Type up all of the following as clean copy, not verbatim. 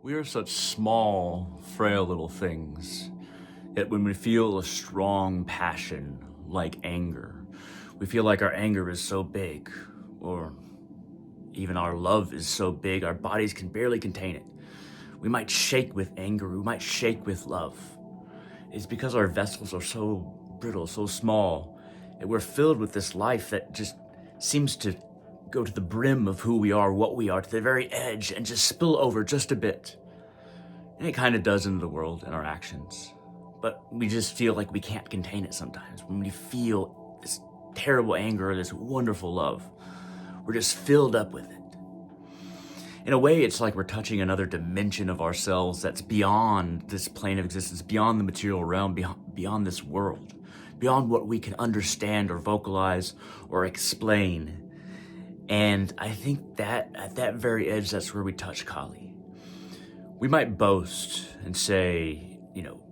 We are such small, frail little things, yet when we feel a strong passion, like anger, we feel like our anger is so big, or even our love is so big, our bodies can barely contain it. We might shake with anger, we might shake with love. It's because our vessels are so brittle, so small, and we're filled with this life that just seems to go to the brim of who we are, what we are, to the very edge, and just spill over just a bit. And it kind of does into the world and our actions. But we just feel like we can't contain it sometimes. When we feel this terrible anger or this wonderful love, we're just filled up with it. In a way, it's like we're touching another dimension of ourselves that's beyond this plane of existence, beyond the material realm, beyond this world, beyond what we can understand or vocalize or explain. And I think that at that very edge, that's where we touch Kali. We might boast and say,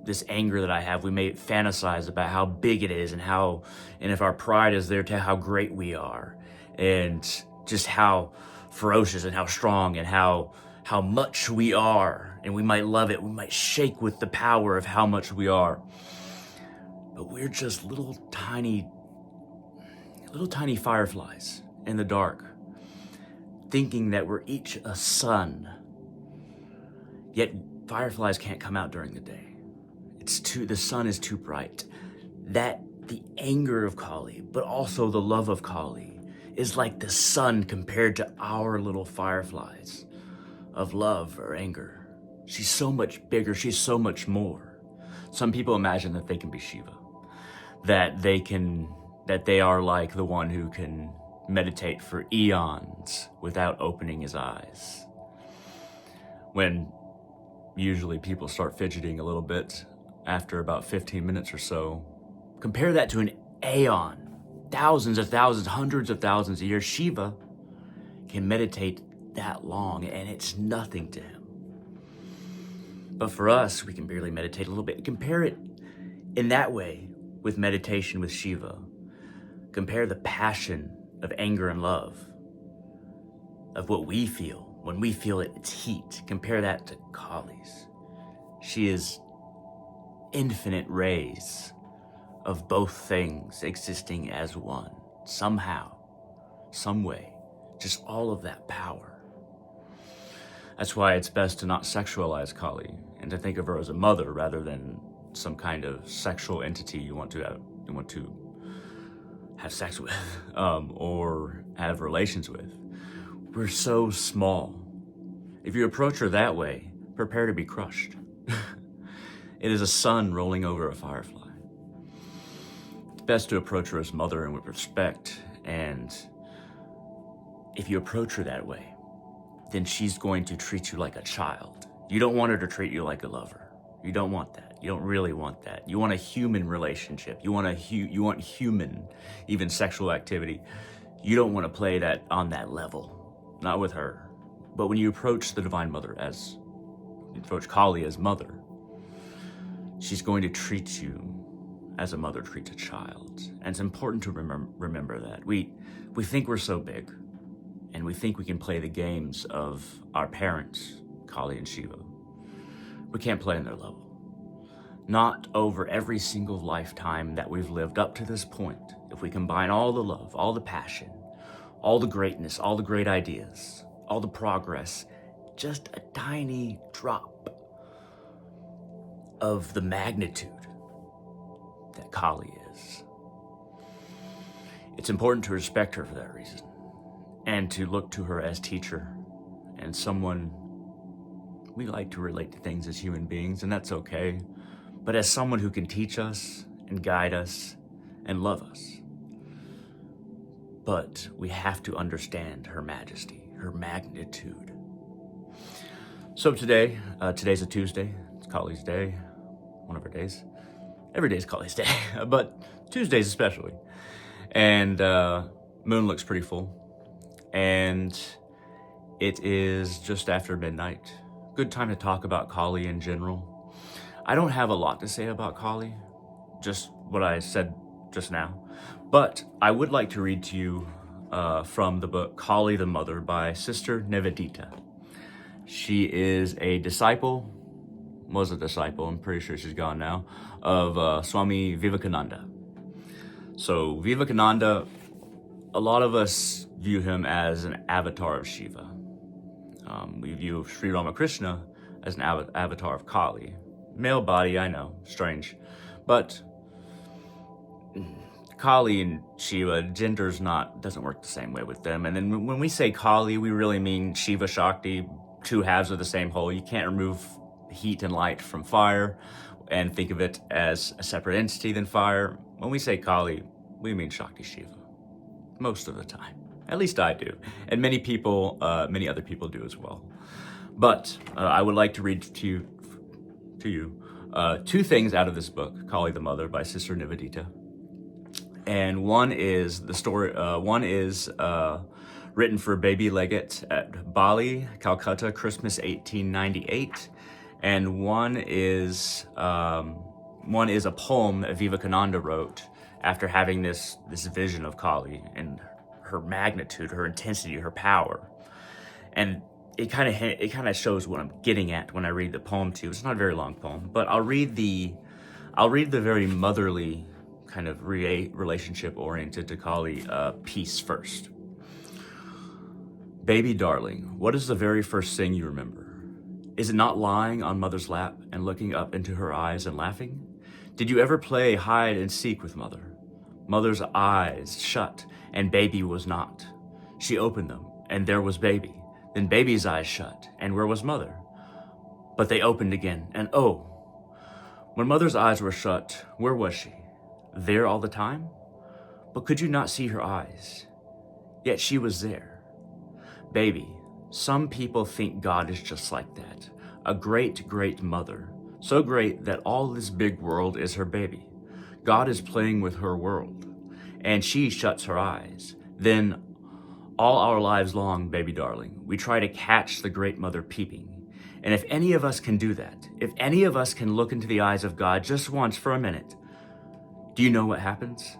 this anger that I have, we may fantasize about how big it is and if our pride is there, to how great we are and just how ferocious and how strong and how much we are. And we might love it. We might shake with the power of how much we are. But we're just little tiny fireflies in the dark, thinking that we're each a sun. Yet fireflies can't come out during the day. The sun is too bright. That the anger of Kali, but also the love of Kali, is like the sun compared to our little fireflies of love or anger. She's so much bigger, she's so much more. Some people imagine that they can be Shiva, that they are like the one who can meditate for eons without opening his eyes. When usually people start fidgeting a little bit after about 15 minutes or so. Compare that to an aeon, thousands of thousands, hundreds of thousands of years. Shiva can meditate that long, and it's nothing to him. But for us, we can barely meditate a little bit. Compare it in that way with meditation with Shiva. Compare the passion of anger and love, of what we feel when we feel its heat. Compare that to Kali's. She is infinite rays of both things existing as one, somehow, some way, just all of that power. That's why it's best to not sexualize Kali and to think of her as a mother rather than some kind of sexual entity you want to have sex with or have relations with. We're so small. If you approach her that way, prepare to be crushed. It is a sun rolling over a firefly. It's best to approach her as mother and with respect. And if you approach her that way, then she's going to treat you like a child. You don't want her to treat you like a lover. You don't want that. You don't really want that. You want a human relationship. You want human, even sexual activity. You don't want to play that on that level, not with her. But when you approach the Divine Mother approach Kali as mother, she's going to treat you as a mother treats a child. And it's important to remember that. We think we're so big, and we think we can play the games of our parents, Kali and Shiva. We can't play on their level. Not over every single lifetime that we've lived up to this point. If we combine all the love, all the passion, all the greatness, all the great ideas, all the progress, just a tiny drop of the magnitude that Kali is. It's important to respect her for that reason, and to look to her as teacher and someone. We like to relate to things as human beings, and that's okay, but as someone who can teach us and guide us and love us. But we have to understand her majesty, her magnitude. So today's a Tuesday. It's Kali's day, one of her days. Every day is Kali's day, but Tuesdays especially. And moon looks pretty full, and it is just after midnight. Good time to talk about Kali in general. I don't have a lot to say about Kali, just what I said just now, but I would like to read to you from the book Kali the Mother by Sister Nivedita. She is a disciple, was a disciple, I'm pretty sure she's gone now, of Swami Vivekananda. So Vivekananda, a lot of us view him as an avatar of Shiva. We view Sri Ramakrishna as an avatar of Kali. Male body, I know, strange. But Kali and Shiva, doesn't work the same way with them. And then when we say Kali, we really mean Shiva Shakti, two halves of the same whole. You can't remove heat and light from fire and think of it as a separate entity than fire. When we say Kali, we mean Shakti Shiva, most of the time. At least I do. And many other people do as well. But I would like to read to you two things out of this book, Kali the Mother by Sister Nivedita. And one is written for Baby Leggett at Bali, Calcutta, Christmas 1898. And one is a poem that Vivekananda wrote after having this vision of Kali and her magnitude, her intensity, her power. And it kind of shows what I'm getting at when I read the poem to you. It's not a very long poem, but I'll read the very motherly, kind of relationship oriented to Kali piece first. Baby darling, what is the very first thing you remember? Is it not lying on mother's lap and looking up into her eyes and laughing? Did you ever play hide and seek with mother? Mother's eyes shut and baby was not. She opened them and there was baby. Then baby's eyes shut and where was mother? But they opened again and oh, when mother's eyes were shut, where was she? There all the time? But could you not see her eyes? Yet she was there. Baby, some people think God is just like that. A great, great mother. So great that all this big world is her baby. God is playing with her world. And she shuts her eyes. Then all our lives long, baby darling, we try to catch the great mother peeping. And if any of us can do that, if any of us can look into the eyes of God just once for a minute, do you know what happens?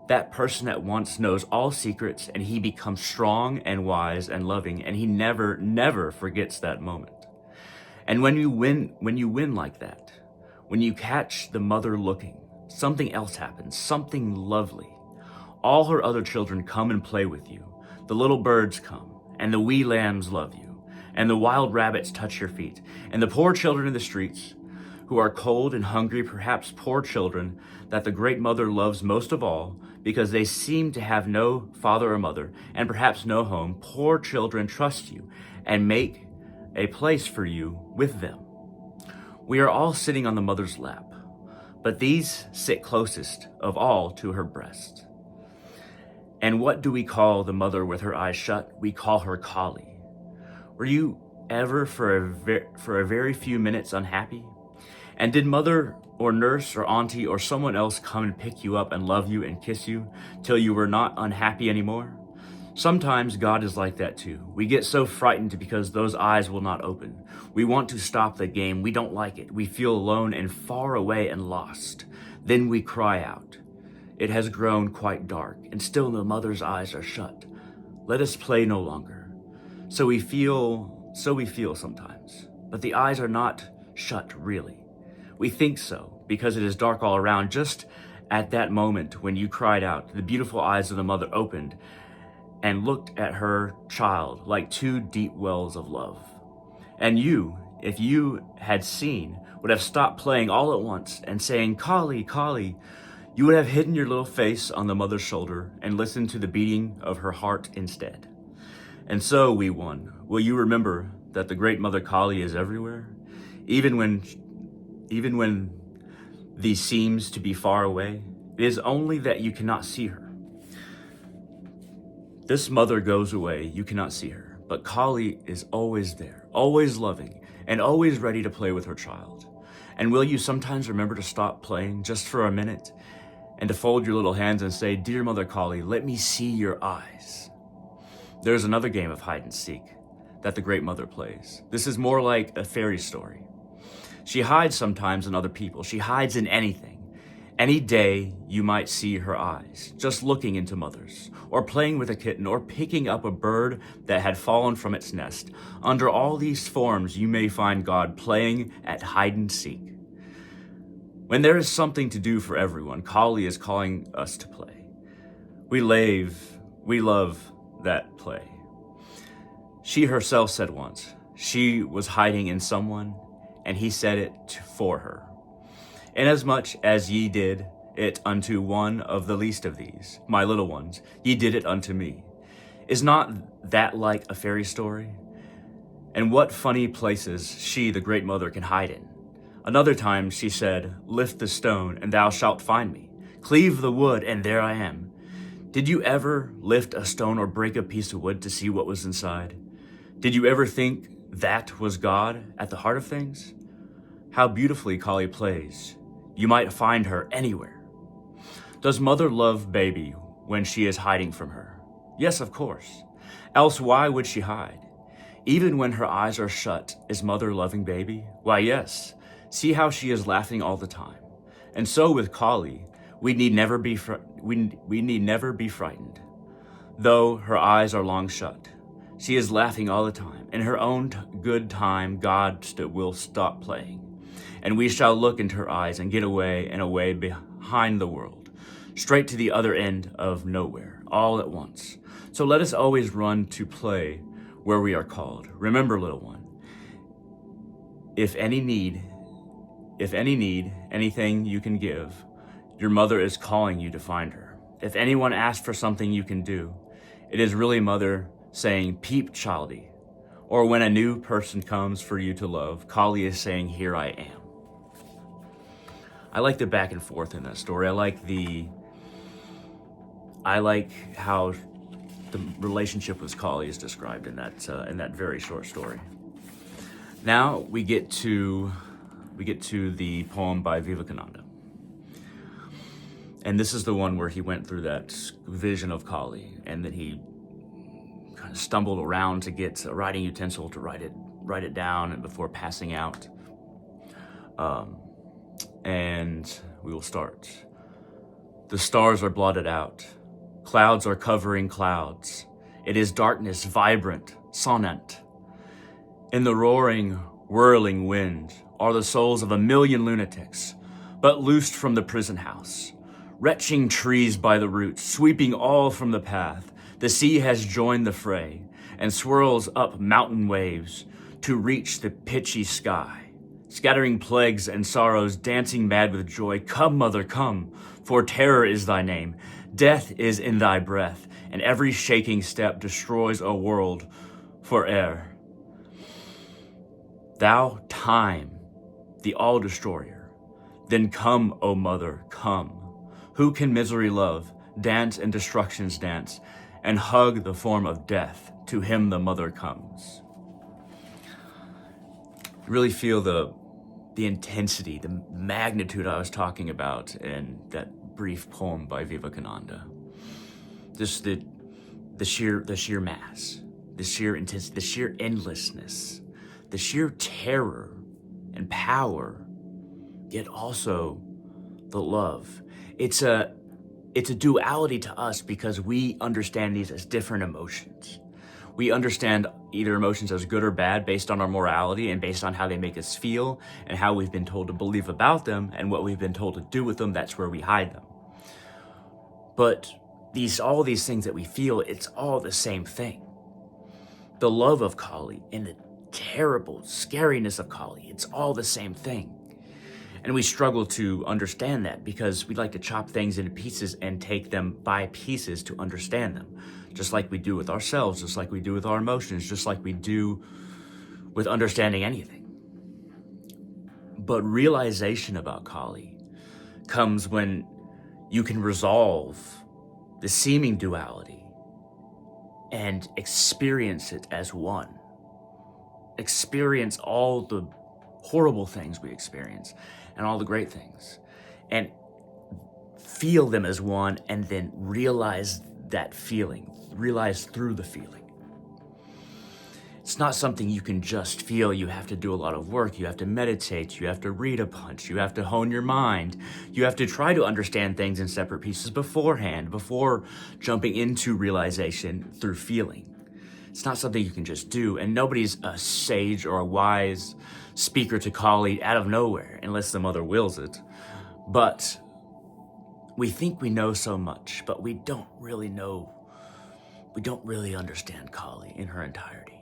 That person at once knows all secrets and he becomes strong and wise and loving and he never, never forgets that moment. And when you win like that, when you catch the mother looking, something else happens, something lovely. All her other children come and play with you. The little birds come and the wee lambs love you and the wild rabbits touch your feet and the poor children in the streets who are cold and hungry, perhaps poor children that the great mother loves most of all because they seem to have no father or mother and perhaps no home. Poor children trust you and make a place for you with them. We are all sitting on the mother's lap, but these sit closest of all to her breast. And what do we call the mother with her eyes shut? We call her Kali. Were you ever for a very few minutes unhappy? And did mother or nurse or auntie or someone else come and pick you up and love you and kiss you till you were not unhappy anymore? Sometimes God is like that too. We get so frightened because those eyes will not open. We want to stop the game. We don't like it. We feel alone and far away and lost. Then we cry out. It has grown quite dark and still the mother's eyes are shut. Let us play no longer. So we feel sometimes, but the eyes are not shut really. We think so because it is dark all around. Just at that moment when you cried out, the beautiful eyes of the mother opened and looked at her child like two deep wells of love. And you, if you had seen, would have stopped playing all at once and saying, Kali, Kali. You would have hidden your little face on the mother's shoulder and listened to the beating of her heart instead. And so we won. Will you remember that the great mother Kali is everywhere? Even when these seems to be far away, it is only that you cannot see her. This mother goes away, you cannot see her, but Kali is always there, always loving, and always ready to play with her child. And will you sometimes remember to stop playing just for a minute and to fold your little hands and say, Dear Mother Kali, let me see your eyes. There's another game of hide and seek that the great mother plays. This is more like a fairy story. She hides sometimes in other people. She hides in anything. Any day you might see her eyes, just looking into Mother's, or playing with a kitten, or picking up a bird that had fallen from its nest. Under all these forms you may find God playing at hide and seek. When there is something to do for everyone, Kali is calling us to play. We love that play. She herself said once, she was hiding in someone, and he said it for her. Inasmuch as ye did it unto one of the least of these, my little ones, ye did it unto me. Is not that like a fairy story? And what funny places she, the great mother, can hide in. Another time she said, lift the stone, and thou shalt find me. Cleave the wood, and there I am. Did you ever lift a stone or break a piece of wood to see what was inside? Did you ever think that was God at the heart of things? How beautifully Kali plays. You might find her anywhere. Does mother love baby when she is hiding from her? Yes, of course. Else why would she hide? Even when her eyes are shut, is mother loving baby? Why, yes. See how she is laughing all the time. And so with Kali, we need never be frightened. Though her eyes are long shut, she is laughing all the time. In her own good time, God will stop playing. And we shall look into her eyes and get away and away behind the world, straight to the other end of nowhere, all at once. So let us always run to play where we are called. Remember, little one, if any need, anything you can give, your mother is calling you to find her. If anyone asks for something you can do, it is really mother saying, peep, childie. Or when a new person comes for you to love, Kali is saying, here I am. I like the back and forth in that story. I like how the relationship with Kali is described in that very short story. Now we get to the poem by Vivekananda. And this is the one where he went through that vision of Kali, and then he kind of stumbled around to get a writing utensil to write it down, and before passing out. And we will start. The stars are blotted out. Clouds are covering clouds. It is darkness, vibrant, sonant. In the roaring, whirling wind are the souls of 1,000,000 lunatics, but loosed from the prison house. Retching trees by the roots, sweeping all from the path. The sea has joined the fray and swirls up mountain waves to reach the pitchy sky. Scattering plagues and sorrows, dancing mad with joy. Come, mother, come, for terror is thy name. Death is in thy breath, and every shaking step destroys a world for air. Thou, time, the all-destroyer. Then come, O mother, come. Who can misery love, dance in destruction's dance, and hug the form of death? To him the mother comes. You really feel the intensity, the magnitude I was talking about in that brief poem by Vivekananda. Just the sheer mass, the sheer intensity, the sheer endlessness, the sheer terror and power, yet also the love. It's a duality to us because we understand these as different emotions. We understand either emotions as good or bad based on our morality and based on how they make us feel and how we've been told to believe about them and what we've been told to do with them. That's where we hide them. But all these things that we feel, it's all the same thing. The love of Kali and the terrible scariness of Kali, it's all the same thing. And we struggle to understand that because we like to chop things into pieces and take them by pieces to understand them. Just like we do with ourselves, just like we do with our emotions, just like we do with understanding anything. But realization about Kali comes when you can resolve the seeming duality and experience it as one. Experience all the horrible things we experience and all the great things, and feel them as one, and then realize that feeling, realize through the feeling. It's not something you can just feel. You have to do a lot of work. You have to meditate. You have to read a bunch. You have to hone your mind. You have to try to understand things in separate pieces beforehand, before jumping into realization through feeling. It's not something you can just do, and nobody's a sage or a wise speaker to Kali out of nowhere, unless the mother wills it. But we think we know so much, but we don't really know. We don't really understand Kali in her entirety.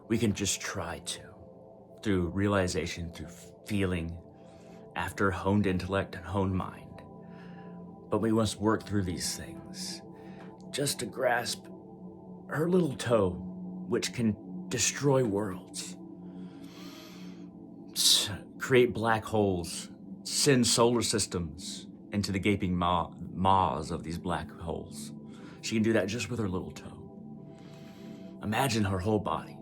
We can just try to, through realization, through feeling, after honed intellect and honed mind. But we must work through these things just to grasp her little toe, which can destroy worlds, create black holes, send solar systems into the gaping maws of these black holes. She can do that just with her little toe. Imagine her whole body.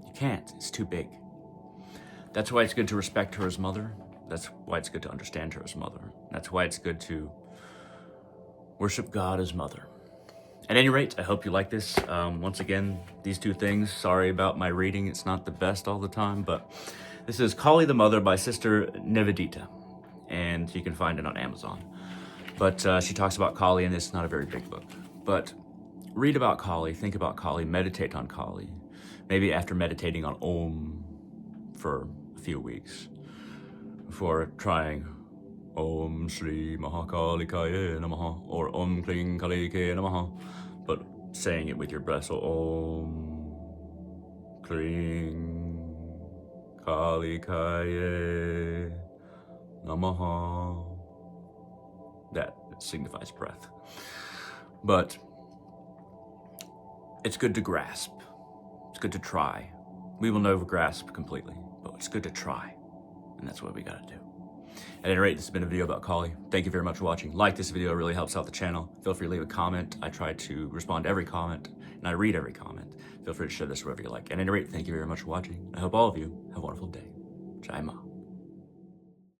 You can't, it's too big. That's why it's good to respect her as mother. That's why it's good to understand her as mother. That's why it's good to worship God as mother. At any rate, I hope you like this. Once again, these two things, sorry about my reading. It's not the best all the time, but this is Kali the Mother by Sister Nivedita, and you can find it on Amazon. But she talks about Kali in this. It's not a very big book. But read about Kali, think about Kali, meditate on Kali. Maybe after meditating on Om for a few weeks, before trying Om Shri Mahakalikaye Namaha or Om Kling Kalike Namaha, but saying it with your breath. So Om Kling Kalikaye Namaha. That signifies breath. But it's good to grasp. It's good to try. We will never grasp completely, but it's good to try. And that's what we gotta do. At any rate, this has been a video about Kali. Thank you very much for watching. Like this video, it really helps out the channel. Feel free to leave a comment. I try to respond to every comment, and I read every comment. Feel free to share this wherever you like. At any rate, thank you very much for watching. I hope all of you have a wonderful day. Jai Ma.